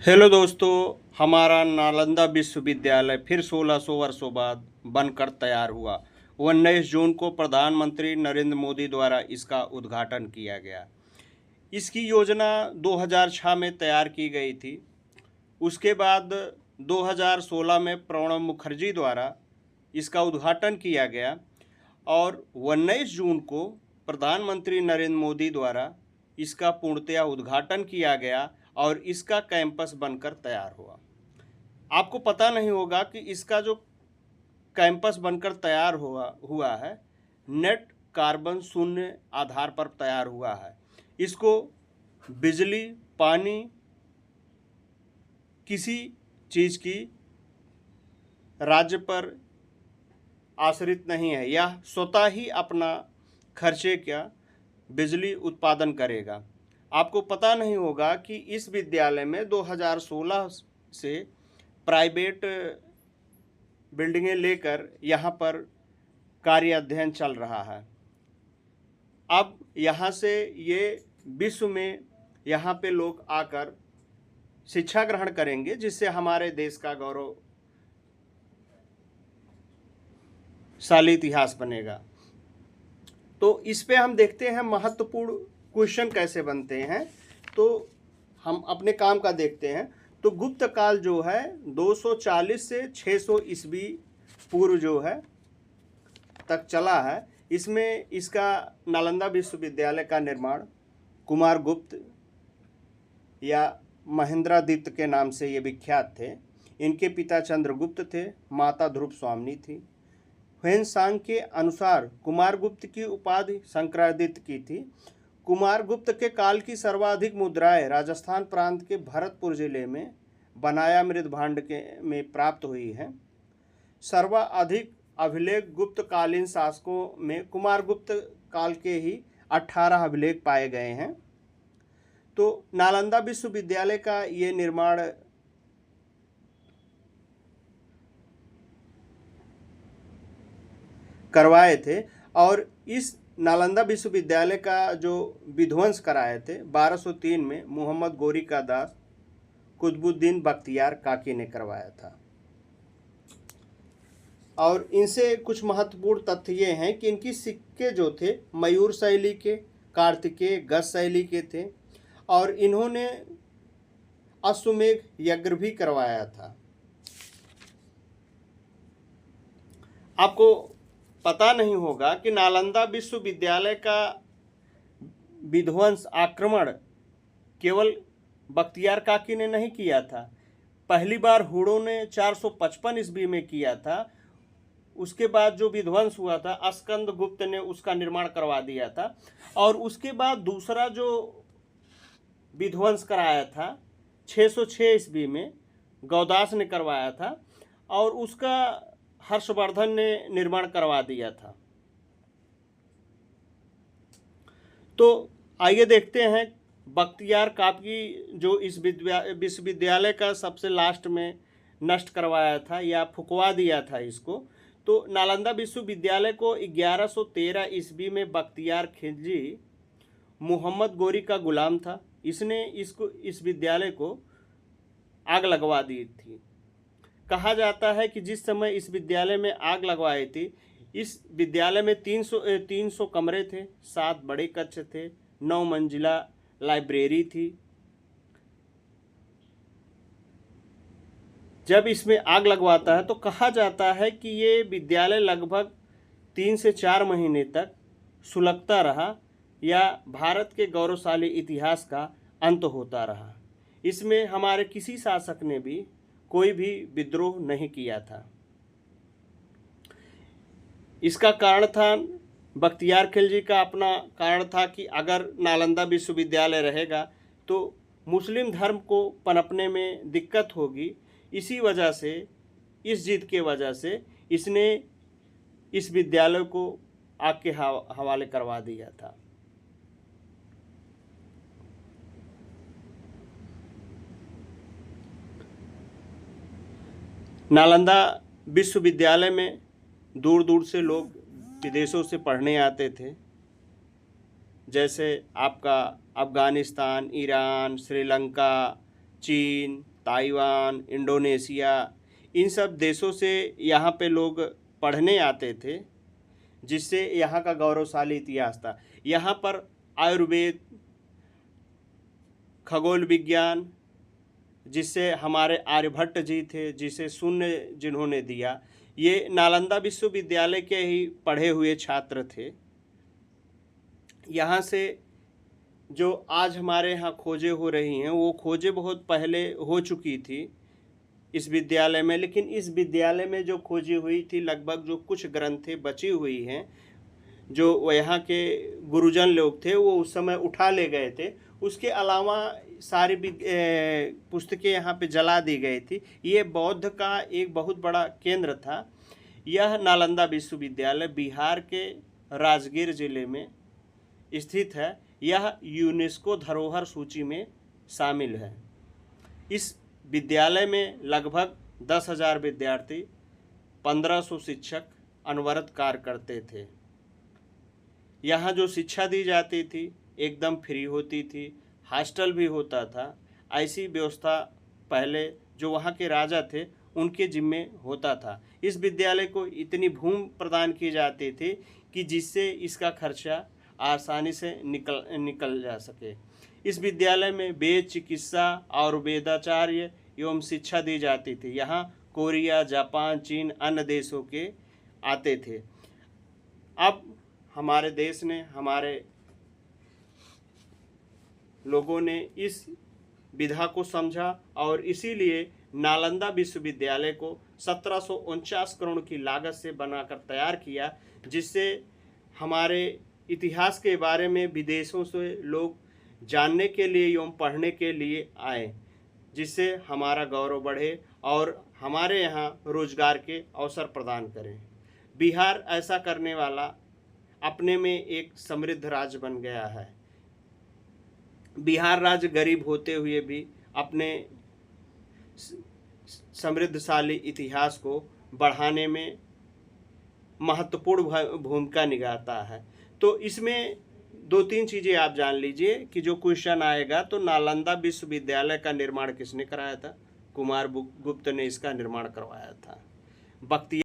Hello दोस्तों। हमारा नालंदा विश्वविद्यालय फिर 1600 वर्षों बाद बनकर तैयार हुआ। 19 जून को प्रधानमंत्री नरेंद्र मोदी द्वारा इसका उद्घाटन किया गया। इसकी योजना 2006 में तैयार की गई थी। उसके बाद 2016 में प्रणब मुखर्जी द्वारा इसका उद्घाटन किया गया और 19 जून को प्रधानमंत्री नरेंद्र मोदी द्वारा इसका पूर्णतया उद्घाटन किया गया और इसका कैंपस बनकर तैयार हुआ। आपको पता नहीं होगा कि इसका जो कैंपस बनकर तैयार हुआ है नेट कार्बन शून्य आधार पर तैयार हुआ है। इसको बिजली पानी किसी चीज़ की राज्य पर आश्रित नहीं है। यह स्वतः ही अपना खर्चे का बिजली उत्पादन करेगा। आपको पता नहीं होगा कि इस विद्यालय में 2016 से प्राइवेट बिल्डिंगें लेकर यहाँ पर कार्य अध्ययन चल रहा है। अब यहाँ से ये विश्व में यहाँ पे लोग आकर शिक्षा ग्रहण करेंगे, जिससे हमारे देश का गौरवशाली इतिहास बनेगा। तो इस पे हम देखते हैं महत्वपूर्ण क्वेश्चन कैसे बनते हैं। तो हम अपने काम का देखते हैं। तो गुप्त काल जो है 240 से 600 ईस्वी पूर्व जो है तक चला है। इसमें इसका नालंदा विश्वविद्यालय का निर्माण कुमारगुप्त या महेंद्रादित्य के नाम से ये विख्यात थे। इनके पिता चंद्रगुप्त थे, माता ध्रुव स्वामिनी थी। ह्वेन-सांग के अनुसार कुमारगुप्त की उपाधि शंकरादित्य की थी। कुमारगुप्त के काल की सर्वाधिक मुद्राएं राजस्थान प्रांत के भरतपुर जिले में बनाया मृद भांड के में प्राप्त हुई हैं। सर्वाधिक अभिलेख गुप्तकालीन शासकों में कुमारगुप्त काल के ही 18 अभिलेख पाए गए हैं। तो नालंदा विश्वविद्यालय का ये निर्माण करवाए थे और इस नालंदा विश्वविद्यालय का जो विध्वंस कराए थे 1203 में मोहम्मद गोरी का दास कुतुबुद्दीन बख्तियार काकी ने करवाया था। और इनसे कुछ महत्वपूर्ण तथ्य ये हैं कि इनकी सिक्के जो थे मयूर शैली के, कार्तिकेय गज शैली के थे और इन्होंने अश्वमेघ यज्ञ भी करवाया था। आपको पता नहीं होगा कि नालंदा विश्वविद्यालय का विध्वंस आक्रमण केवल बख्तियार काकी ने नहीं किया था। पहली बार हुड़ों ने 455 ईस्वी में किया था। उसके बाद जो विध्वंस हुआ था अस्कंद गुप्त ने उसका निर्माण करवा दिया था और उसके बाद दूसरा जो विध्वंस कराया था 606 ईस्वी में गौदास ने करवाया था और उसका हर्षवर्धन ने निर्माण करवा दिया था। तो आइए देखते हैं बख्तियार काकी जो इस विश्वविद्यालय का सबसे लास्ट में नष्ट करवाया था या फुकवा दिया था इसको। तो नालंदा विश्वविद्यालय को 1113 ईस्वी में बख्तियार खिलजी मोहम्मद गोरी का गुलाम था। इसने इस विद्यालय को आग लगवा दी थी। कहा जाता है कि जिस समय इस विद्यालय में आग लगवाई थी इस विद्यालय में 300 कमरे थे, 7 बड़े कक्ष थे, 9 मंजिला लाइब्रेरी थी। जब इसमें आग लगवाता है तो कहा जाता है कि ये विद्यालय लगभग 3 से 4 महीने तक सुलगता रहा या भारत के गौरवशाली इतिहास का अंत होता रहा। इसमें हमारे किसी शासक ने भी कोई भी विद्रोह नहीं किया था। इसका कारण था बख्तियार खिलजी का अपना कारण था कि अगर नालंदा विश्वविद्यालय रहेगा तो मुस्लिम धर्म को पनपने में दिक्कत होगी। इसी वजह से, इस जिद के वजह से इसने इस विद्यालय को आग के हवाले करवा दिया था। नालंदा विश्वविद्यालय में दूर दूर से लोग विदेशों से पढ़ने आते थे। जैसे आपका अफ़गानिस्तान, ईरान, श्रीलंका, चीन, ताइवान, इंडोनेशिया, इन सब देशों से यहाँ पे लोग पढ़ने आते थे, जिससे यहाँ का गौरवशाली इतिहास था। यहाँ पर आयुर्वेद, खगोल विज्ञान, जिससे हमारे आर्यभट्ट जी थे, जिसे शून्य जिन्होंने दिया, ये नालंदा विश्वविद्यालय के ही पढ़े हुए छात्र थे। यहाँ से जो आज हमारे यहाँ खोजें हो रही हैं, वो खोजें बहुत पहले हो चुकी थी इस विद्यालय में, लेकिन इस विद्यालय में जो खोजी हुई थी, लगभग जो कुछ ग्रंथें बची हुई हैं, जो यहाँ के गुरुजन लोग थे वो उस समय उठा ले गए थे। उसके अलावा सारी पुस्तकें यहाँ पे जला दी गई थी। ये बौद्ध का एक बहुत बड़ा केंद्र था। यह नालंदा विश्वविद्यालय बिहार के राजगीर जिले में स्थित है। यह यूनेस्को धरोहर सूची में शामिल है। इस विद्यालय में लगभग 10,000 विद्यार्थी, 1500 शिक्षक अनवरत कार्य करते थे। यहाँ जो शिक्षा दी जाती थी एकदम फ्री होती थी, हॉस्टल भी होता था। ऐसी व्यवस्था पहले जो वहाँ के राजा थे उनके जिम्मे होता था। इस विद्यालय को इतनी भूमि प्रदान की जाती थी कि जिससे इसका खर्चा आसानी से निकल जा सके। इस विद्यालय में वेद, चिकित्सा और वेदाचार्य एवं शिक्षा दी जाती थी। यहाँ कोरिया, जापान, चीन, अन्य देशों के आते थे। अब हमारे देश ने, हमारे लोगों ने इस विधा को समझा और इसीलिए नालंदा विश्वविद्यालय को 1749 करोड़ की लागत से बनाकर तैयार किया, जिससे हमारे इतिहास के बारे में विदेशों से लोग जानने के लिए एवं पढ़ने के लिए आए, जिससे हमारा गौरव बढ़े और हमारे यहाँ रोजगार के अवसर प्रदान करें। बिहार ऐसा करने वाला अपने में एक समृद्ध राज्य बन गया है। बिहार राज्य गरीब होते हुए भी अपने समृद्धशाली इतिहास को बढ़ाने में महत्वपूर्ण भूमिका निभाता है। तो इसमें 2-3 चीज़ें आप जान लीजिए कि जो क्वेश्चन आएगा, तो नालंदा विश्वविद्यालय का निर्माण किसने कराया था? कुमार गुप्त ने इसका निर्माण करवाया था। बख्तियार